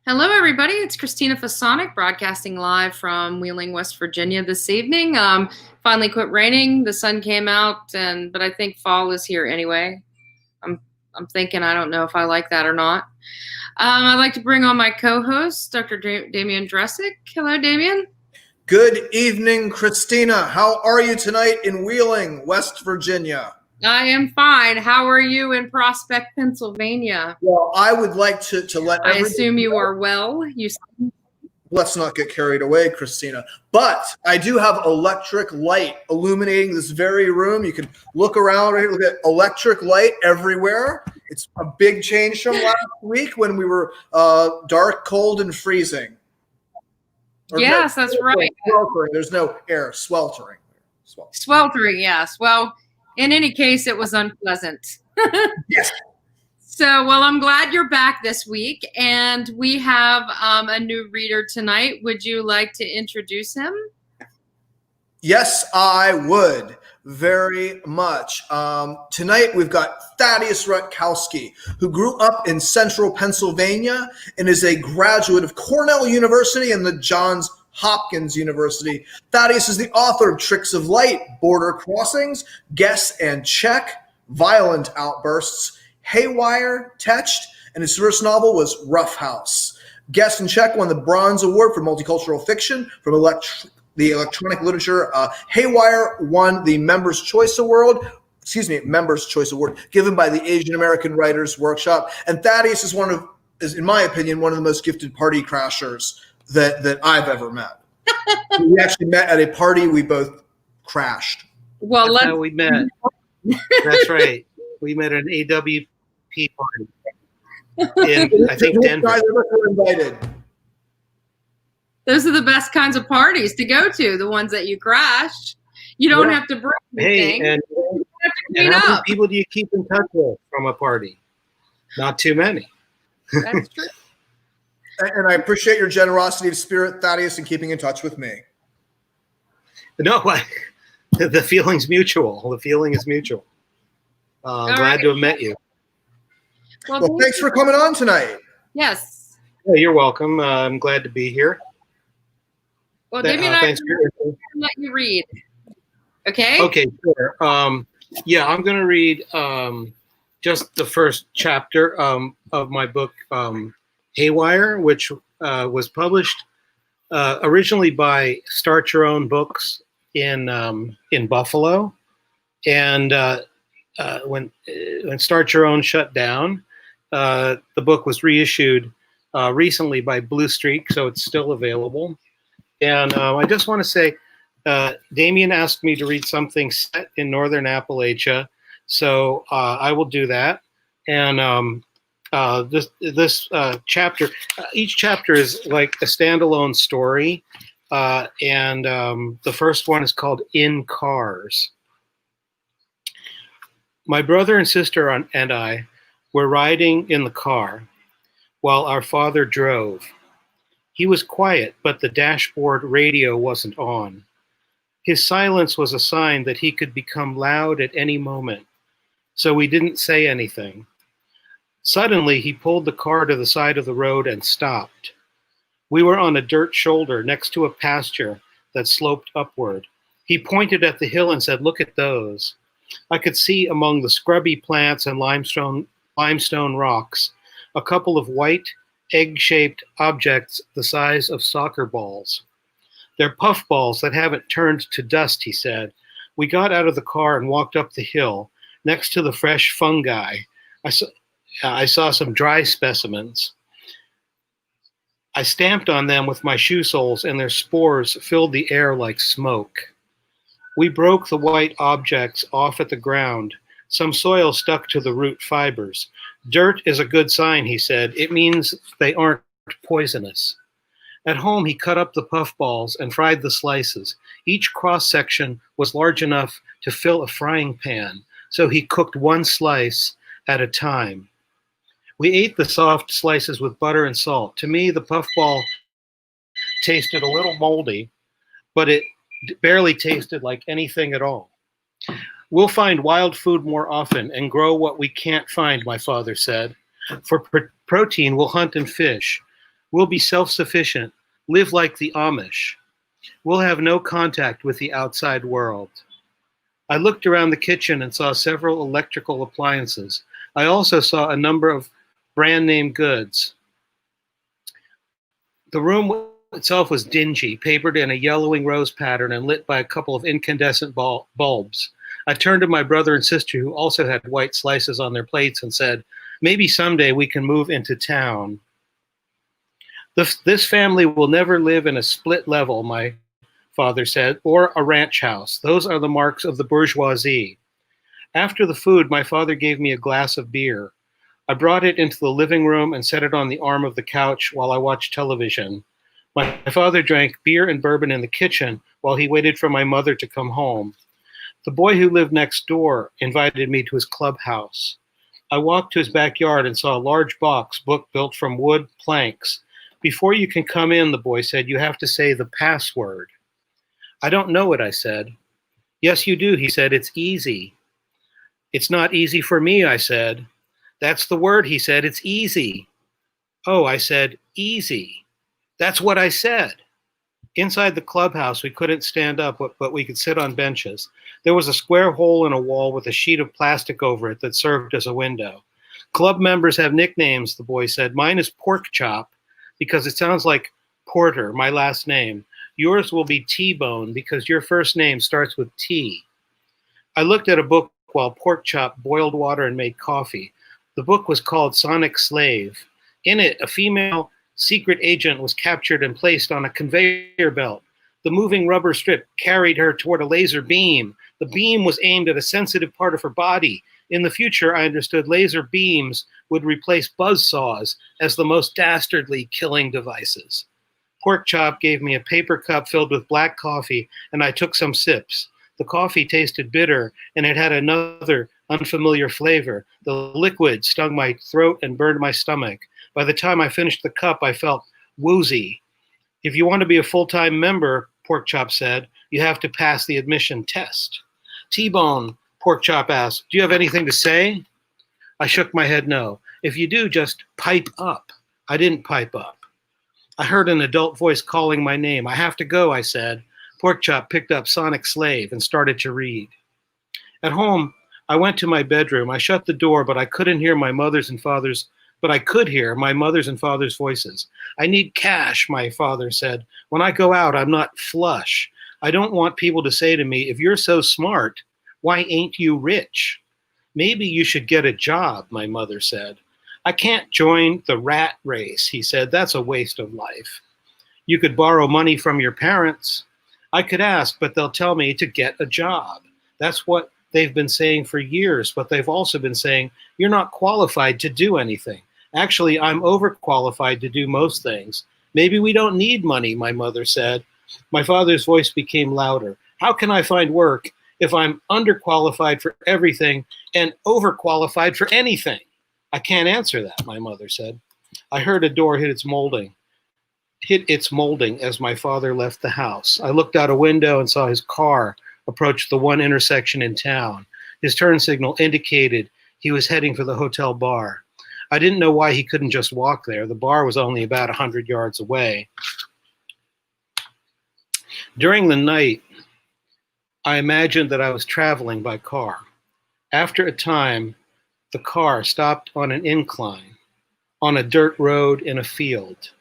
Hello, everybody. It's Christina Fasonic broadcasting live from Wheeling, West Virginia this evening. Finally quit raining. The sun came out, but I think fall is here anyway. I'm thinking I don't know if I like that or not. I'd like to bring on my co-host, Dr. Damian Dressick. Hello, Damian. Good evening, Christina. How are you tonight in Wheeling, West Virginia? I am fine. How are you in Prospect, Pennsylvania? Well, I would like to let I assume you are well. Let's not get carried away, Christina. But I do have electric light illuminating this very room. You can look around right here. Look at electric light everywhere. It's a big change from last week when we were dark, cold, and freezing. Yes, that's right. Sweltering. There's no air. Sweltering. Sweltering, yes. Well, in any case, it was unpleasant. Yes. So, well, I'm glad you're back this week, and we have a new reader tonight. Would you like to introduce him? Yes, I would very much. Tonight, we've got Thaddeus Rutkowski, who grew up in central Pennsylvania and is a graduate of Cornell University and the Johns Hopkins University. Thaddeus is the author of Tricks of Light, Border Crossings, Guess and Check, Violent Outbursts, Haywire, Tetched, and his first novel was Roughhouse. Guess and Check won the Bronze Award for Multicultural Fiction from the Electronic Literature. Haywire won the Members' Choice Award given by the Asian American Writers Workshop. And Thaddeus is, in my opinion, one of the most gifted party crashers that I've ever met. We actually met at a party. We both crashed. Well, that's how we met. That's right. We met at an AWP party in, I think, Denver. Invited. Those are the best kinds of parties to go to, the ones that you crashed. You don't have to bring anything. Hey, and how many people do you keep in touch with from a party? Not too many. That's true. And I appreciate your generosity of spirit, Thaddeus, in keeping in touch with me. No, the feeling's mutual. The feeling is mutual. Glad to have met you. Well, thanks for coming on tonight. Yes. Yeah, you're welcome. I'm glad to be here. Well, Damien, thanks for let you read. Okay? Okay, sure. Yeah, I'm going to read just the first chapter of my book, Haywire, which was published originally by Start Your Own Books in Buffalo, and when Start Your Own shut down, the book was reissued recently by Blue Streak, so it's still available. And I just want to say, Damien asked me to read something set in Northern Appalachia, so I will do that. And this chapter, each chapter is like a standalone story, and the first one is called In Cars. My brother and sister and I were riding in the car while our father drove. He was quiet, but the dashboard radio wasn't on. His silence was a sign that he could become loud at any moment, so we didn't say anything. Suddenly, he pulled the car to the side of the road and stopped. We were on a dirt shoulder next to a pasture that sloped upward. He pointed at the hill and said, "Look at those." I could see among the scrubby plants and limestone rocks a couple of white, egg-shaped objects the size of soccer balls. "They're puffballs that haven't turned to dust," he said. We got out of the car and walked up the hill next to the fresh fungi. I saw some dry specimens. I stamped on them with my shoe soles, and their spores filled the air like smoke. We broke the white objects off at the ground. Some soil stuck to the root fibers. "Dirt is a good sign," he said. "It means they aren't poisonous." At home, he cut up the puffballs and fried the slices. Each cross-section was large enough to fill a frying pan, so he cooked one slice at a time. We ate the soft slices with butter and salt. To me, the puffball tasted a little moldy, but it barely tasted like anything at all. "We'll find wild food more often and grow what we can't find," my father said. "For protein, we'll hunt and fish. We'll be self-sufficient, live like the Amish. We'll have no contact with the outside world. I looked around the kitchen and saw several electrical appliances. I also saw a number of brand name goods. The room itself was dingy, papered in a yellowing rose pattern and lit by a couple of incandescent bulbs. I turned to my brother and sister, who also had white slices on their plates, and said, "Maybe someday we can move into town." This family will never live in a split level, my father said, or a ranch house. Those are the marks of the bourgeoisie. After the food, my father gave me a glass of beer. I brought it into the living room and set it on the arm of the couch while I watched television. My father drank beer and bourbon in the kitchen while he waited for my mother to come home. The boy who lived next door invited me to his clubhouse. I walked to his backyard and saw a large box built from wood planks. "Before you can come in," the boy said, "you have to say the password." "I don't know it," I said. "Yes, you do," he said. "It's easy." "It's not easy for me," I said. "That's the word," he said. "It's easy." "Oh," I said, "easy." "That's what I said." Inside the clubhouse, we couldn't stand up, but we could sit on benches. There was a square hole in a wall with a sheet of plastic over it that served as a window. "Club members have nicknames," the boy said. "Mine is Pork Chop because it sounds like Porter, my last name. Yours will be T-Bone because your first name starts with T." I looked at a book while Pork Chop boiled water and made coffee. The book was called Sonic Slave. In it, a female secret agent was captured and placed on a conveyor belt. The moving rubber strip carried her toward a laser beam. The beam was aimed at a sensitive part of her body. In the future, I understood laser beams would replace buzzsaws as the most dastardly killing devices. Pork Chop gave me a paper cup filled with black coffee, and I took some sips. The coffee tasted bitter, and it had another unfamiliar flavor. The liquid stung my throat and burned my stomach. By the time I finished the cup, I felt woozy. "If you want to be a full-time member," Pork Chop said, "you have to pass the admission test." "T-Bone," Pork Chop asked, "do you have anything to say?" I shook my head no. "If you do, just pipe up." I didn't pipe up. I heard an adult voice calling my name. "I have to go," I said. Pork Chop picked up Sonic Slave and started to read. At home, I went to my bedroom. I shut the door, but I couldn't hear my mother's and father's but I could hear my mother's and father's voices. "I need cash," my father said. "When I go out, I'm not flush. I don't want people to say to me, 'If you're so smart, why ain't you rich?' Maybe you should get a job," my mother said. "I can't join the rat race," he said. "That's a waste of life." "You could borrow money from your parents." "I could ask, but they'll tell me to get a job." That's what they've been saying for years, but they've also been saying, "You're not qualified to do anything." Actually, I'm overqualified to do most things. "Maybe we don't need money," my mother said. My father's voice became louder. "How can I find work if I'm underqualified for everything and overqualified for anything?" "I can't answer that," my mother said. I heard a door hit its molding as my father left the house. I looked out a window and saw his car approach the one intersection in town. His turn signal indicated he was heading for the hotel bar. I didn't know why he couldn't just walk there. The bar was only about 100 yards away. During the night, I imagined that I was traveling by car. After a time, the car stopped on an incline, on a dirt road in a field.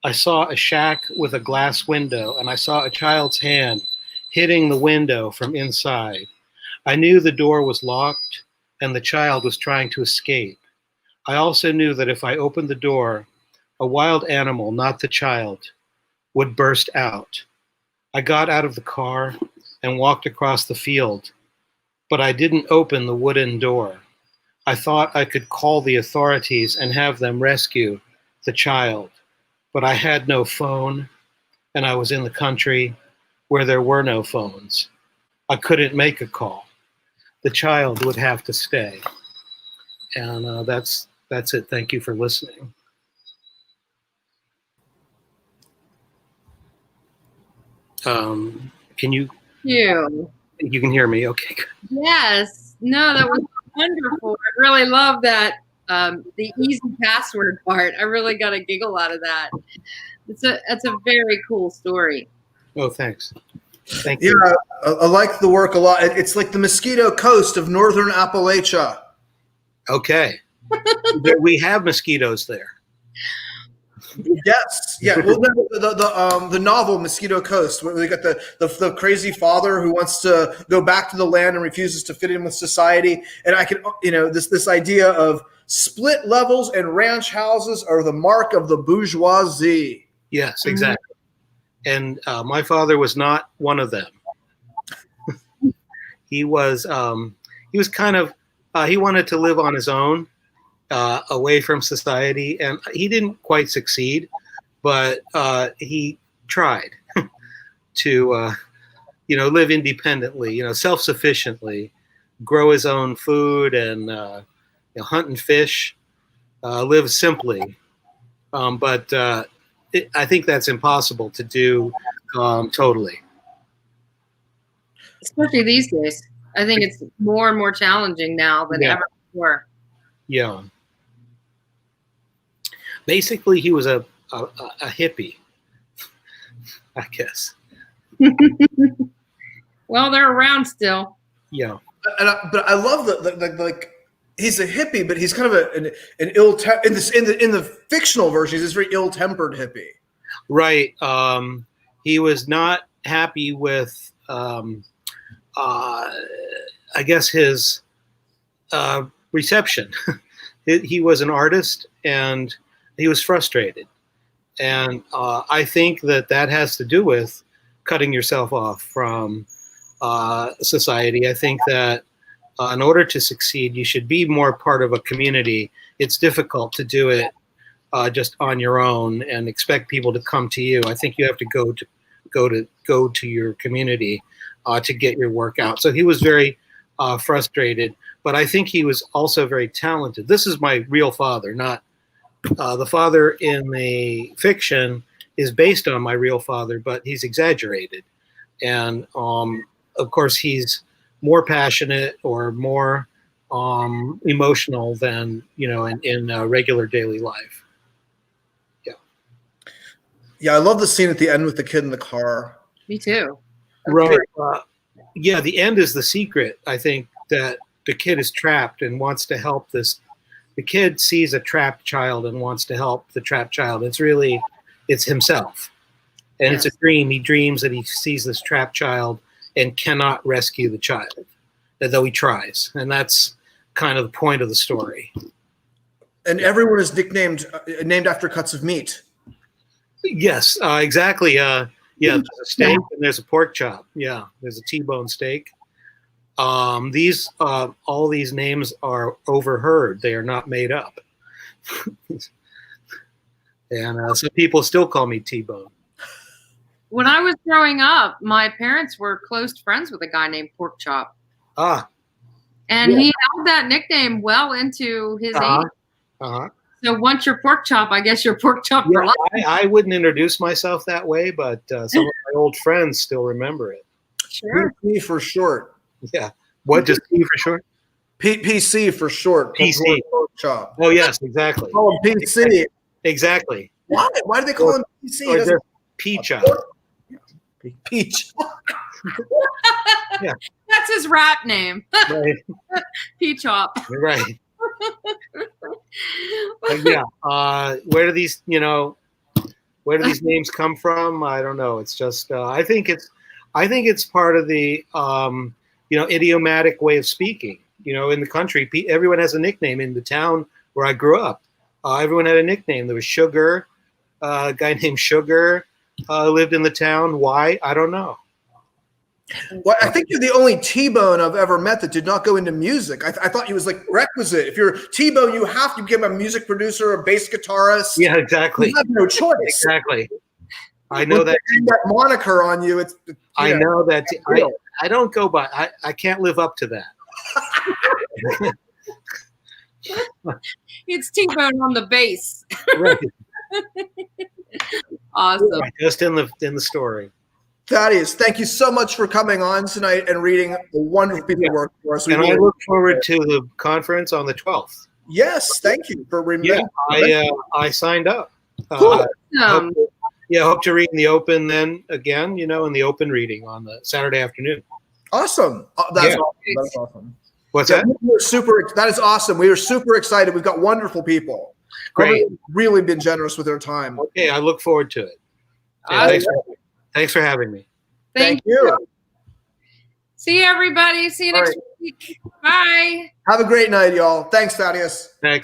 I saw a shack with a glass window, and I saw a child's hand hitting the window from inside. I knew the door was locked, and the child was trying to escape. I also knew that if I opened the door, a wild animal, not the child, would burst out. I got out of the car and walked across the field, but I didn't open the wooden door. I thought I could call the authorities and have them rescue the child, but I had no phone, and I was in the country where there were no phones. I couldn't make a call. The child would have to stay. And that's it. Thank you for listening. Can you can hear me? Okay. Yes. No, that was wonderful. I really love that The easy password part. I really got a giggle out of that. It's a very cool story. Oh, thanks. Thank you. Yeah, I like the work a lot. It's like the Mosquito Coast of northern Appalachia. Okay. We have mosquitoes there. Yes, yeah. Well, the novel Mosquito Coast, where we got the crazy father who wants to go back to the land and refuses to fit in with society, and I can, this idea of split levels and ranch houses are the mark of the bourgeoisie. Yes, exactly. And my father was not one of them. He was kind of he wanted to live on his own. Away from society, and he didn't quite succeed, but he tried to live independently, self-sufficiently, grow his own food, and hunt and fish, live simply. But I think that's impossible to do totally, especially these days. I think it's more and more challenging now than ever before. Yeah. Basically, he was a hippie, I guess. Well, they're around still. Yeah. But I love the he's a hippie, but he's kind of an ill in the fictional version. He's this very ill-tempered hippie. Right. He was not happy with, I guess, his reception. He was an artist, and he was frustrated. And I think that has to do with cutting yourself off from society. I think that in order to succeed, you should be more part of a community. It's difficult to do it just on your own and expect people to come to you. I think you have to go to your community to get your work out. So he was very frustrated, but I think he was also very talented. This is my real father, not the father in the fiction is based on my real father, but he's exaggerated. And of course, he's more passionate or more emotional than, in regular daily life. Yeah. Yeah, I love the scene at the end with the kid in the car. Me too. Right. Yeah, the end is the secret. I think that the kid is trapped and wants to help this. The kid sees a trapped child and wants to help the trapped child. It's himself. And It's a dream. He dreams that he sees this trapped child and cannot rescue the child, though he tries. And that's kind of the point of the story. And everyone is named after cuts of meat. Yes, exactly. There's a steak and there's a pork chop. Yeah, there's a T-bone steak. All these names are overheard. They are not made up. And some people still call me T-bone. When I was growing up, my parents were close friends with a guy named Pork Chop. And he held that nickname well into his age. So once you're Pork Chop, I guess you're Pork Chop for life. I wouldn't introduce myself that way, but some of my old friends still remember it. Sure. PC for short. Yeah. What, just P for short? PC for short. PC. Pork Chop. Oh, yes, exactly. Call him PC. Exactly. Why? Why do they call him PC? Or just P-Chop. Peach. Yeah. That's his rap name. Right. P-Chop. Right. Yeah. Where do these names come from? I don't know. It's just I think it's part of the idiomatic way of speaking. In the country, everyone has a nickname. In the town where I grew up, everyone had a nickname. There was Sugar, a guy named Sugar lived in the town. Why? I don't know. Well, I think you're the only T-Bone I've ever met that did not go into music. I thought he was like requisite. If you're T-Bone, you have to become a music producer, a bass guitarist. Yeah, exactly. You have no choice. Exactly. I know that moniker on you. I know that. I don't go by. I can't live up to that. It's T-Bone on the bass. Right. Awesome. Right, just in the story. Thaddeus, thank you so much for coming on tonight and reading a wonderful piece of work for us. And I look forward to the conference on the 12th. Yes, thank you for remembering. Yeah, I signed up. Cool. Hope to read in the open then again, in the open reading on the Saturday afternoon. Awesome. That's awesome. That's awesome. What's that? That is awesome. We are super excited. We've got wonderful people. Great. Really been generous with their time. Okay, I look forward to it. Yeah, thanks for having me. Thank you. See you, everybody. See you next week. Bye. Have a great night, y'all. Thanks, Thaddeus. Thanks.